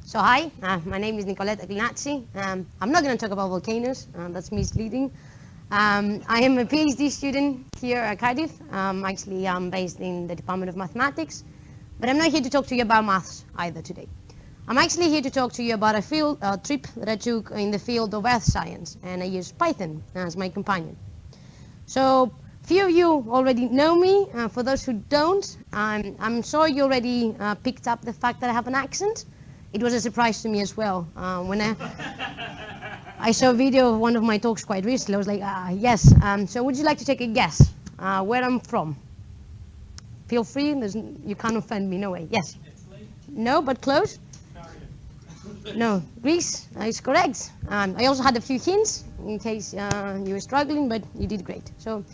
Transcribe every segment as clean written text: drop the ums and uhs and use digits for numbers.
So hi, my name is Nikoleta Glynatsi. I'm not going to talk about volcanoes, that's misleading. I am a PhD student here at Cardiff. Actually, I'm based in the Department of Mathematics, but I'm not here to talk to you about maths either today. I'm actually here to talk to you about a trip that I took in the field of earth science, and I used Python as my companion. So few of you already know me. For those who don't, I'm sure you already picked up the fact that I have an accent. It was a surprise to me as well. When I saw a video of one of my talks quite recently, I was like, yes. So would you like to take a guess where I'm from? Feel free, you can't offend me, no way. Yes? Italy? No, but close? Cardiff. No, Greece is correct. I also had a few hints in case you were struggling, but you did great. So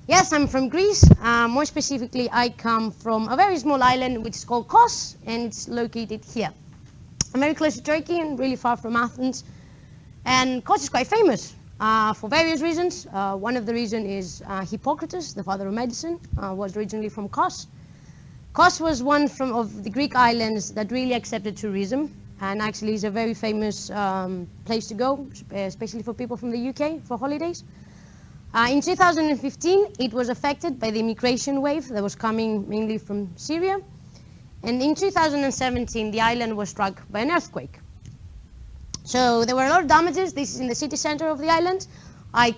yes, I'm from Greece. More specifically, I come from a very small island which is called Kos, and it's located here. I'm very close to Turkey and really far from Athens. And Kos is quite famous for various reasons. One of the reasons is Hippocrates, the father of medicine, was originally from Kos. Kos was one of the Greek islands that really accepted tourism, and actually is a very famous place to go, especially for people from the UK for holidays. In 2015, it was affected by the immigration wave that was coming mainly from Syria. And in 2017, the island was struck by an earthquake. So there were a lot of damages. This is in the city center of the island. I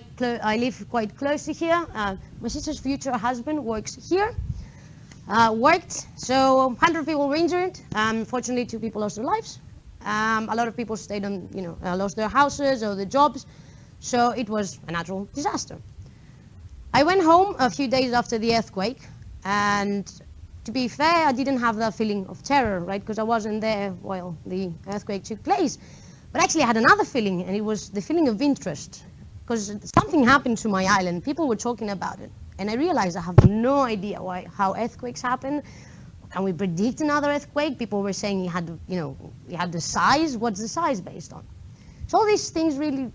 live quite close to here. My sister's future husband works here. So 100 people were injured. Fortunately, 2 people lost their lives. A lot of people stayed on, lost their houses or their jobs. So it was a natural disaster. I went home a few days after the earthquake, and to be fair, I didn't have that feeling of terror, right? Because I wasn't there while the earthquake took place. But actually I had another feeling, and it was the feeling of interest. Because something happened to my island, people were talking about it. And I realized I have no idea how earthquakes happen. Can we predict another earthquake? People were saying you had the size. What's the size based on? So all these things really,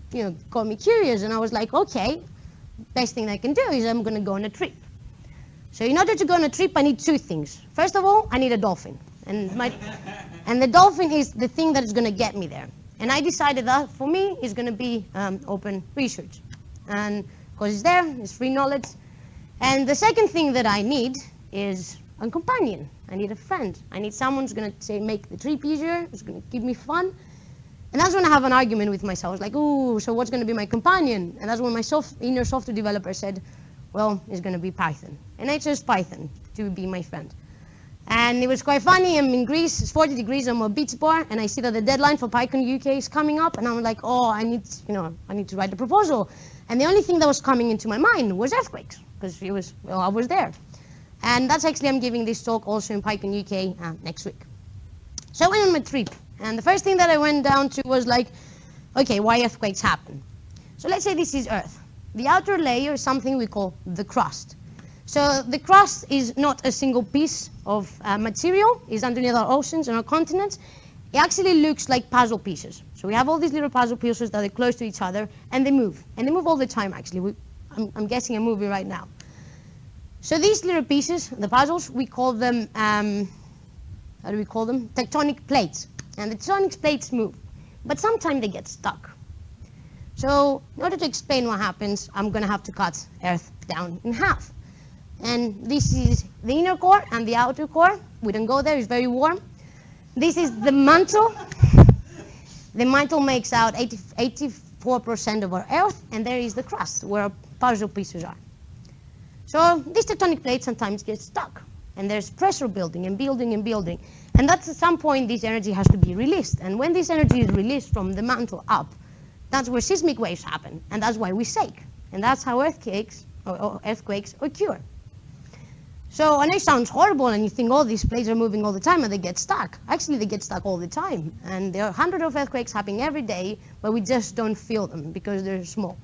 got me curious, and I was like, okay, best thing I can do is I'm going to go on a trip. So in order to go on a trip, I need 2 things. First of all, I need a dolphin, and the dolphin is the thing that is going to get me there. And I decided that for me is going to be open research, and because it's there, it's free knowledge. And the second thing that I need is a companion. I need a friend. I need someone who's going to make the trip easier, who's going to give me fun. And that's when I have an argument with myself. I was like, ooh, so what's going to be my companion? And that's when my inner software developer said, well, it's going to be Python. And I chose Python to be my friend. And it was quite funny. I'm in Greece, it's 40 degrees, I'm a beach bar, and I see that the deadline for PyCon UK is coming up, and I'm like, oh, I need to write a proposal. And the only thing that was coming into my mind was earthquakes, because I was there. And that's actually, I'm giving this talk also in PyCon UK next week. So I went on my trip. And the first thing that I went down to was like, okay, why earthquakes happen? So let's say this is Earth. The outer layer is something we call the crust. So the crust is not a single piece of material. It's underneath our oceans and our continents. It actually looks like puzzle pieces. So we have all these little puzzle pieces that are close to each other, and they move. And they move all the time, actually. I'm guessing a movie right now. So these little pieces, the puzzles, we call them, how do we call them? Tectonic plates. And the tectonic plates move, but sometimes they get stuck. So in order to explain what happens, I'm going to have to cut Earth down in half. And this is the inner core and the outer core. We don't go there, it's very warm. This is the mantle. The mantle makes out 84% of our Earth, and there is the crust, where our puzzle pieces are. So these tectonic plates sometimes get stuck, and there's pressure building and building and building. And that's at some point this energy has to be released. And when this energy is released from the mantle up, that's where seismic waves happen. And that's why we shake. And that's how earthquakes occur. So I know it sounds horrible, and you think, oh, these plates are moving all the time and they get stuck. Actually, they get stuck all the time. And there are hundreds of earthquakes happening every day, but we just don't feel them because they're small.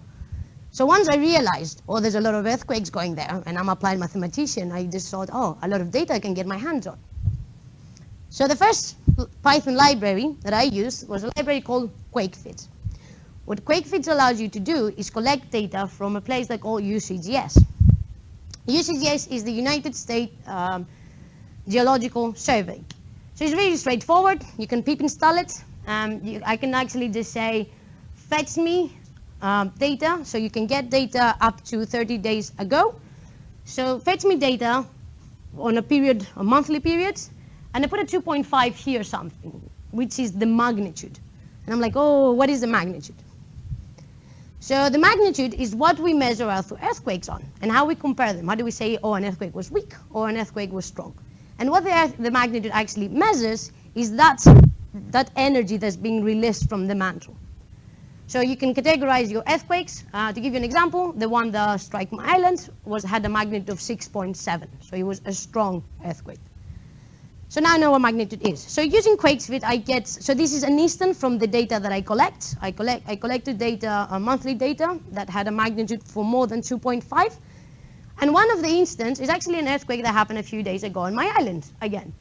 So once I realized, oh, there's a lot of earthquakes going there, and I'm an applied mathematician, I just thought, oh, a lot of data I can get my hands on. So the first Python library that I used was a library called QuakeFit. What QuakeFit allows you to do is collect data from a place like called UCGS. UCGS is the United States Geological Survey. So it's really straightforward. You can pip install it. I can actually just say, fetch me data. So you can get data up to 30 days ago. So fetch me data on a monthly period. And I put a 2.5 here something, which is the magnitude. And I'm like, oh, what is the magnitude? So the magnitude is what we measure earthquakes on and how we compare them. How do we say, oh, an earthquake was weak or an earthquake was strong? And what the magnitude actually measures is that energy that's being released from the mantle. So you can categorize your earthquakes. To give you an example, the one that struck my island had a magnitude of 6.7. So it was a strong earthquake. So now I know what magnitude is. So using QuakeSpeed, so this is an instant from the data that I collect. I collected data, monthly data, that had a magnitude for more than 2.5. And one of the instances is actually an earthquake that happened a few days ago on my island, again.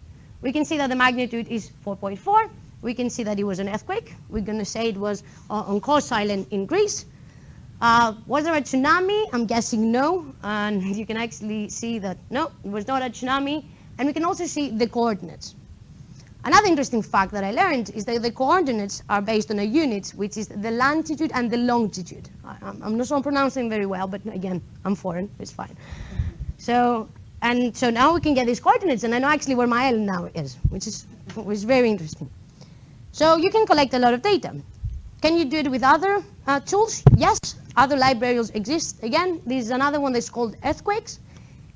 We can see that the magnitude is 4.4. We can see that it was an earthquake. We're going to say it was on Kos Island in Greece. Was there a tsunami? I'm guessing no. And you can actually see that, no, it was not a tsunami. And we can also see the coordinates. Another interesting fact that I learned is that the coordinates are based on a unit, which is the longitude and the longitude. I'm not sure I'm pronouncing very well, but again, I'm foreign, it's fine. So now we can get these coordinates, and I know actually where my island now is, which is very interesting. So you can collect a lot of data. Can you do it with other tools? Yes, other libraries exist. Again, this is another one that's called Earthquakes.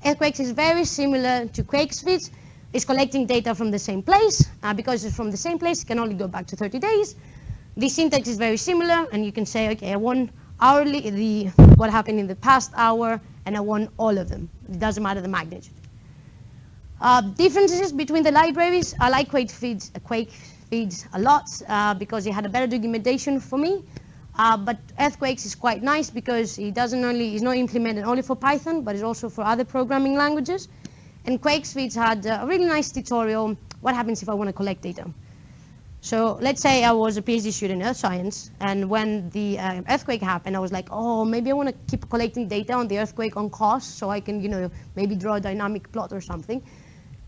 Earthquakes is very similar to QuakeSpeed. It's collecting data from the same place. Because it's from the same place, it can only go back to 30 days. The syntax is very similar, and you can say, okay, I want hourly, what happened in the past hour, and I want all of them. It doesn't matter the magnitude. Differences between the libraries, I like QuakeSpeed a lot because it had a better documentation for me. But Earthquakes is quite nice because it's not implemented only for Python, but it's also for other programming languages. And QuakeSpeed had a really nice tutorial, what happens if I want to collect data. So let's say I was a PhD student in earth science, and when the earthquake happened, I was like, oh, maybe I want to keep collecting data on the earthquake on Kos, so I can, maybe draw a dynamic plot or something.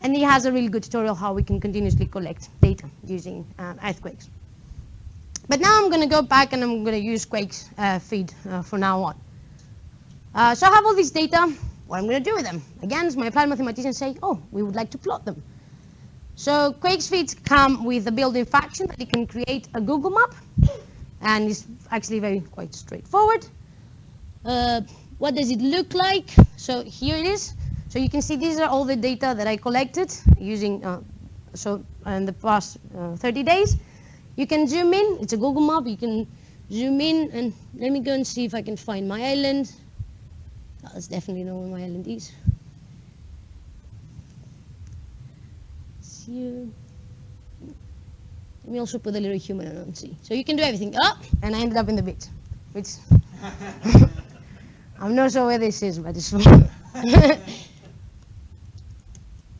And he has a really good tutorial how we can continuously collect data using earthquakes. But now I'm going to go back and I'm going to use QuakeSpeed from now on. So I have all this data. What I'm going to do with them? Again, as my applied mathematician say, oh, we would like to plot them. So QuakeSpeed come with a built-in function that you can create a Google map. And it's actually quite straightforward. What does it look like? So here it is. So you can see these are all the data that I collected using, in the past 30 days. You can zoom in, it's a Google map, you can zoom in, and let me go and see if I can find my island. That's definitely not where my island is. Let me also put a little human on and see. So you can do everything. And I ended up in the beach, which I'm not sure where this is, but it's fine.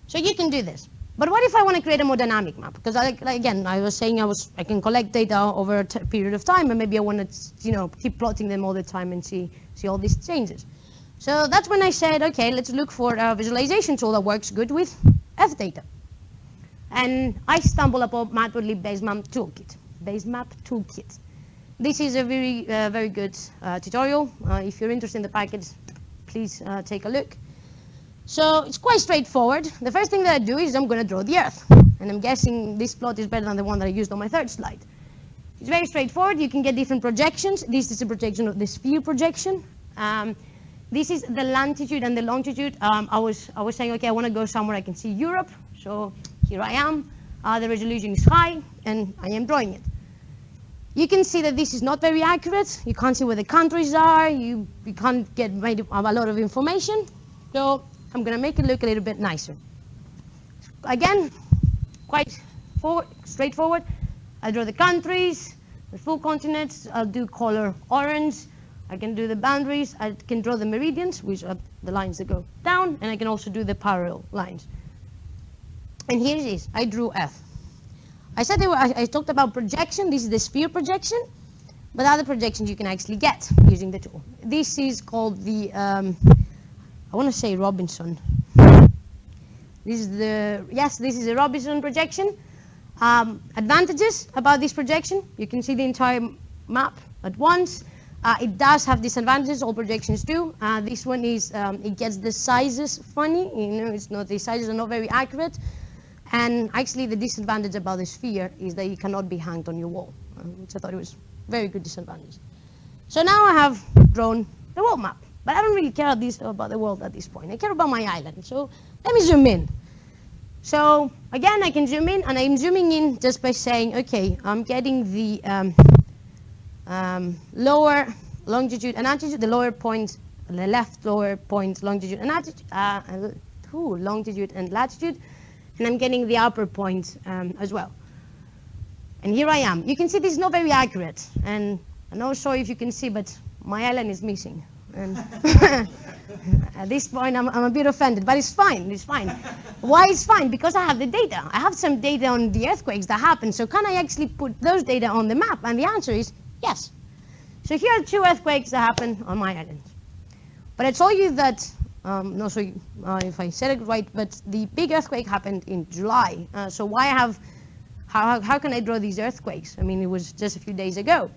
So you can do this. But what if I want to create a more dynamic map? Because again, I was saying I can collect data over a period of time, and maybe I want to keep plotting them all the time and see all these changes. So that's when I said, okay, let's look for a visualization tool that works good with Earth data. And I stumbled upon Matplotlib Basemap Toolkit. This is a very good tutorial. If you're interested in the package, please take a look. So it's quite straightforward. The first thing that I do is I'm going to draw the Earth. And I'm guessing this plot is better than the one that I used on my third slide. It's very straightforward. You can get different projections. This is a projection of the sphere projection. This is the latitude and the longitude. I was saying, okay, I want to go somewhere I can see Europe. So here I am. The resolution is high, and I am drawing it. You can see that this is not very accurate. You can't see where the countries are. You can't get a lot of information. So I'm going to make it look a little bit nicer. Again, quite straightforward. I draw the countries, the full continents. I'll do color orange. I can do the boundaries. I can draw the meridians, which are the lines that go down, and I can also do the parallel lines. And here it is. I drew Earth. I said I talked about projection. This is the sphere projection, but other projections you can actually get using the tool. This is called the, I want to say Robinson. This is a Robinson projection. Advantages about this projection: you can see the entire map at once. It does have disadvantages, all projections do. This one is, it gets the sizes funny, the sizes are not very accurate. And actually the disadvantage about the sphere is that it cannot be hung on your wall, which I thought it was very good disadvantage. So now I have drawn the world map, but I don't really care about the world at this point. I care about my island, so let me zoom in. So again, I can zoom in, and I'm zooming in just by saying, okay, I'm getting the lower longitude and altitude, the lower point, the left lower point, longitude and altitude, longitude and latitude, and I'm getting the upper point as well. And here I am. You can see this is not very accurate, and I'm not sure if you can see, but my island is missing. And at this point, I'm a bit offended, but it's fine. It's fine. Why it's fine? Because I have the data. I have some data on the earthquakes that happen. So can I actually put those data on the map? And the answer is yes. So here are 2 earthquakes that happen on my island. But I told you that, not sure if I said it right, but the big earthquake happened in July. So how can I draw these earthquakes? I mean, it was just a few days ago.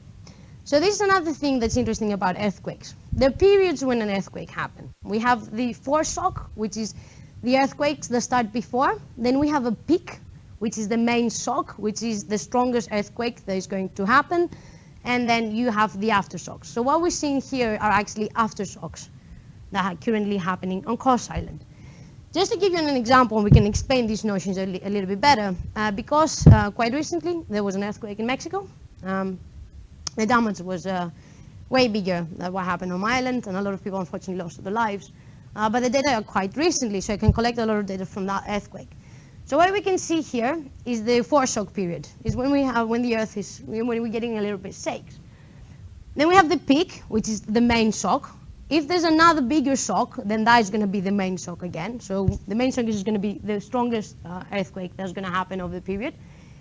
So this is another thing that's interesting about earthquakes. There are periods when an earthquake happens. We have the foreshock, which is the earthquakes that start before. Then we have a peak, which is the main shock, which is the strongest earthquake that is going to happen. And then you have the aftershocks. So what we're seeing here are actually aftershocks that are currently happening on Cross Island. Just to give you an example, we can explain these notions a little bit better, because quite recently there was an earthquake in Mexico. The damage was way bigger than what happened on my island, and a lot of people unfortunately lost their lives. But the data are quite recently, so I can collect a lot of data from that earthquake. So what we can see here is the foreshock period, is when the Earth is, when we're getting a little bit shake. Then we have the peak, which is the main shock. If there's another bigger shock, then that is going to be the main shock again. So the main shock is going to be the strongest earthquake that's going to happen over the period.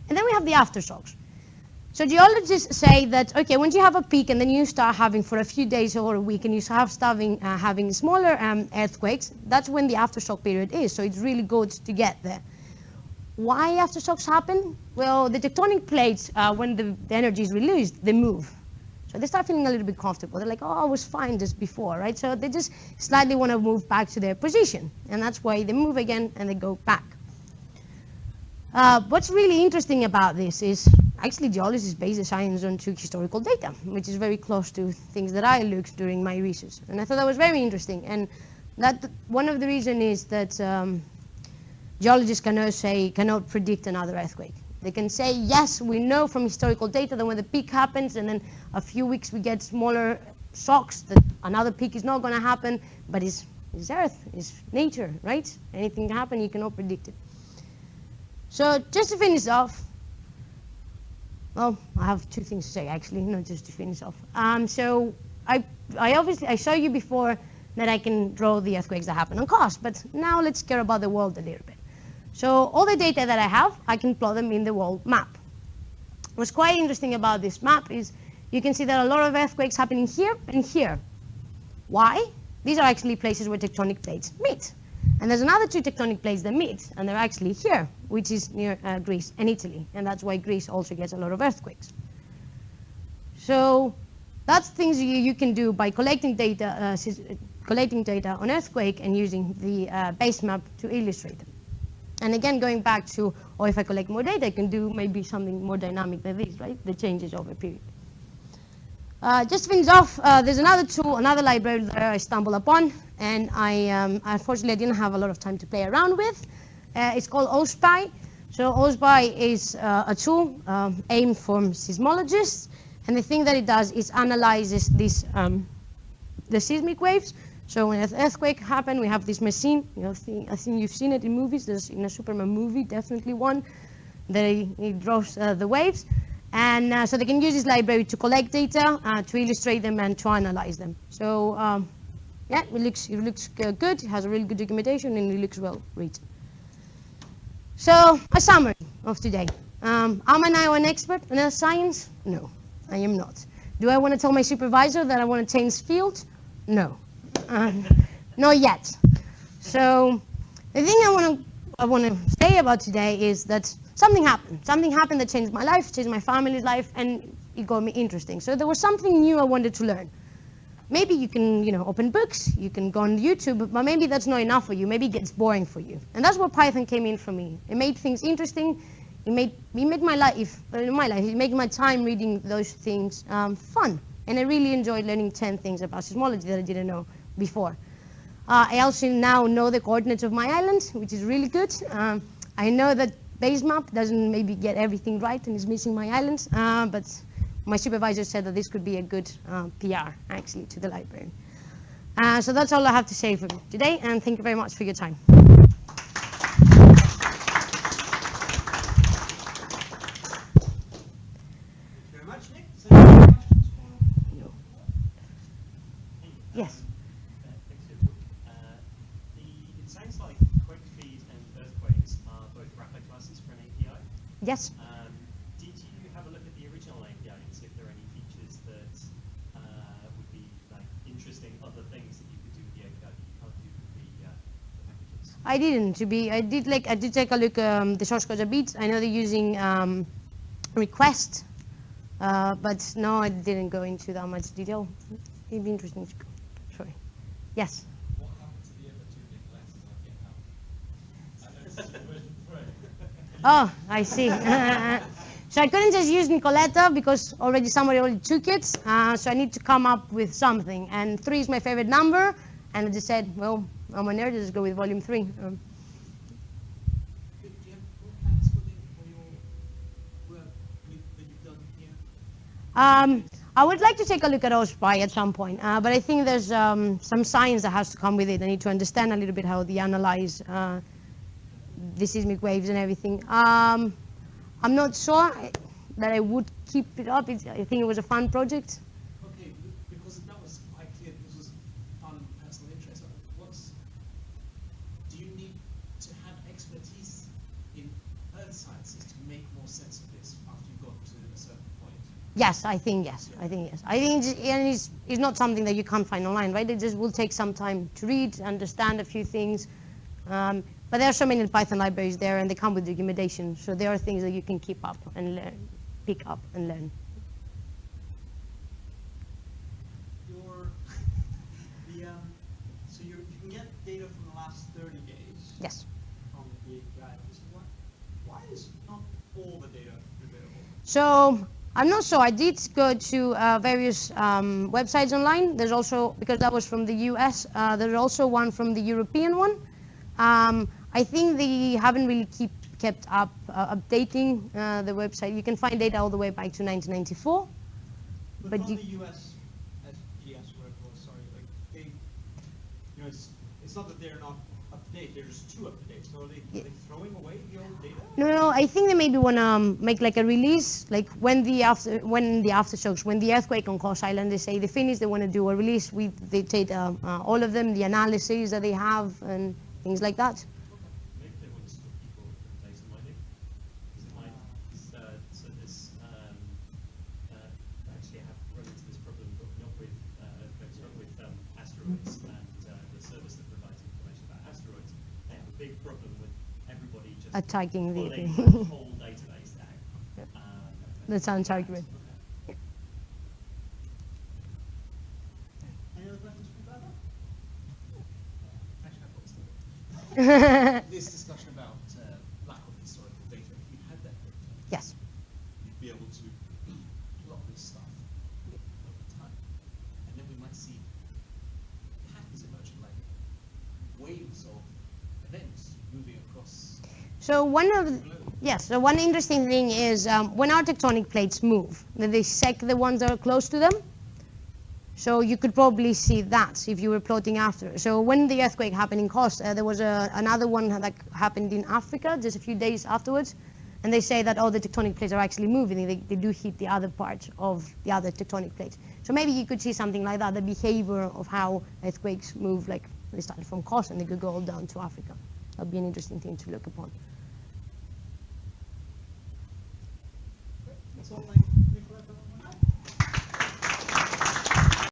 And then we have the aftershocks. So geologists say that, okay, once you have a peak and then you start having for a few days or a week and you start having smaller earthquakes, that's when the aftershock period is. So it's really good to get there. Why aftershocks happen? Well, the tectonic plates, when the energy is released, they move. So they start feeling a little bit comfortable. They're like, oh, I was fine just before, right? So they just slightly want to move back to their position. And that's why they move again and they go back. What's really interesting about this is actually geologists base the science on historical data, which is very close to things that I looked during my research. And I thought that was very interesting. And that one of the reasons is that geologists cannot predict another earthquake. They can say, yes, we know from historical data that when the peak happens and then a few weeks we get smaller shocks, that another peak is not going to happen, but it's Earth, it's nature, right? Anything can happen, you cannot predict it. So just to finish off, well, I have 2 things to say actually, not just to finish off. So I showed you before that I can draw the earthquakes that happen on cost, but now let's care about the world a little bit. So all the data that I have, I can plot them in the world map. What's quite interesting about this map is you can see that a lot of earthquakes happening here and here. Why? These are actually places where tectonic plates meet. And there's another 2 tectonic plates that meet, and they're actually here, which is near Greece and Italy. And that's why Greece also gets a lot of earthquakes. So that's things you can do by collecting data on earthquake and using the base map to illustrate them. And again, going back to, or if I collect more data, I can do maybe something more dynamic than this, right? The changes over a period. Just to finish off, there's another tool, another library that I stumbled upon, and unfortunately I didn't have a lot of time to play around with. It's called OSPI. So OSPI is a tool aimed for seismologists, and the thing that it does is analyzes these the seismic waves. So when an earthquake happens, we have this machine. I think you've seen it in movies. There's in a Superman movie, definitely one. It draws the waves. And so they can use this library to collect data, to illustrate them, and to analyze them. So yeah, it looks good. It has a really good documentation, and it looks well written. So a summary of today. Am I now an expert in earth science? No, I am not. Do I want to tell my supervisor that I want to change field? No, not yet. So the thing I want to I want to say about today is that something happened. Something happened that changed my life, changed my family's life, and it got me interesting. So there was something new I wanted to learn. Maybe you can, open books, you can go on YouTube, but maybe that's not enough for you. Maybe it gets boring for you. And that's where Python came in for me. It made things interesting. It made my life, it made my time reading those things fun. And I really enjoyed learning 10 things about seismology that I didn't know before. I also now know the coordinates of my island, which is really good. I know that base map doesn't maybe get everything right and is missing my islands, but my supervisor said that this could be a good PR, actually, to the library. So that's all I have to say for today, and thank you very much for your time. Yes. It sounds like quick feed and earthquakes are both wrapper classes for an API. Yes. Did you have a look at the original API and see if there are any features that would be interesting other things that you could do with the API that you can't do with the packages? I didn't. I did take a look the source code a bit. I know they're using request, but no, I didn't go into that much detail. It'd be interesting to go. Sorry. Yes. What happened to the other two Nikoletas on GitHub? Oh, I see. So I couldn't just use Nikoleta because somebody already took it. So I need to come up with something. And 3 is my favorite number. And I just said, well, I'm a nerd, just go with volume 3. Do you have more plans for your work that you've done here? I would like to take a look at OSPI at some point, but I think there's some science that has to come with it. I need to understand a little bit how they analyze the seismic waves and everything. I'm not sure that I would keep it up. I think it was a fun project. Okay, because that was quite clear. This was fun personal interest. Do you need to have expertise in earth sciences to make more sense of this after you've got to a certain point? Yes, I think yes. I think it's not something that you can't find online, right? It just will take some time to read, understand a few things. But there are so many Python libraries there, and they come with documentation. So there are things that you can keep up and learn, pick up and learn. So you can get data from the last 30 days. Yes. From the API. Why is not all the data available? So I'm not sure. I did go to various websites online. There's also, because that was from the US, there's also one from the European one. I think they haven't really kept up updating the website. You can find data all the way back to 1994. But on the US SGS, whatever it was, sorry, it's not that they're not up to date, they're just too up to date. So are they throwing away the old data? No, I think they maybe want to make like a release, like when the aftershocks, when the earthquake on Cross Island, they say they finish, they want to do a release with the data, all of them, the analysis that they have, and things like that. Maybe they want to stop people from data mining, because it might. So this actually I have run into this problem, but not with earthquakes, but with asteroids and the service that provides information about asteroids. They have a big problem with everybody just Attacking the whole database down. Yep. That sounds argument. Any other questions from Barbara? Actually, I've got some. This discussion about lack of historical data, if you had that data, Yes. you'd be able to plot this stuff over time. And then we might see patterns emerging, like waves of events moving across. So one interesting thing is when our tectonic plates move, they sec the ones that are close to them. So you could probably see that if you were plotting after. So when the earthquake happened in Kos, there was another one that happened in Africa just a few days afterwards. And they say that all the tectonic plates are actually moving. They do hit the other part of the other tectonic plates. So maybe you could see something like that, the behavior of how earthquakes move, like they started from Kos and they could go all down to Africa. That would be an interesting thing to look upon. That's all. Thank you.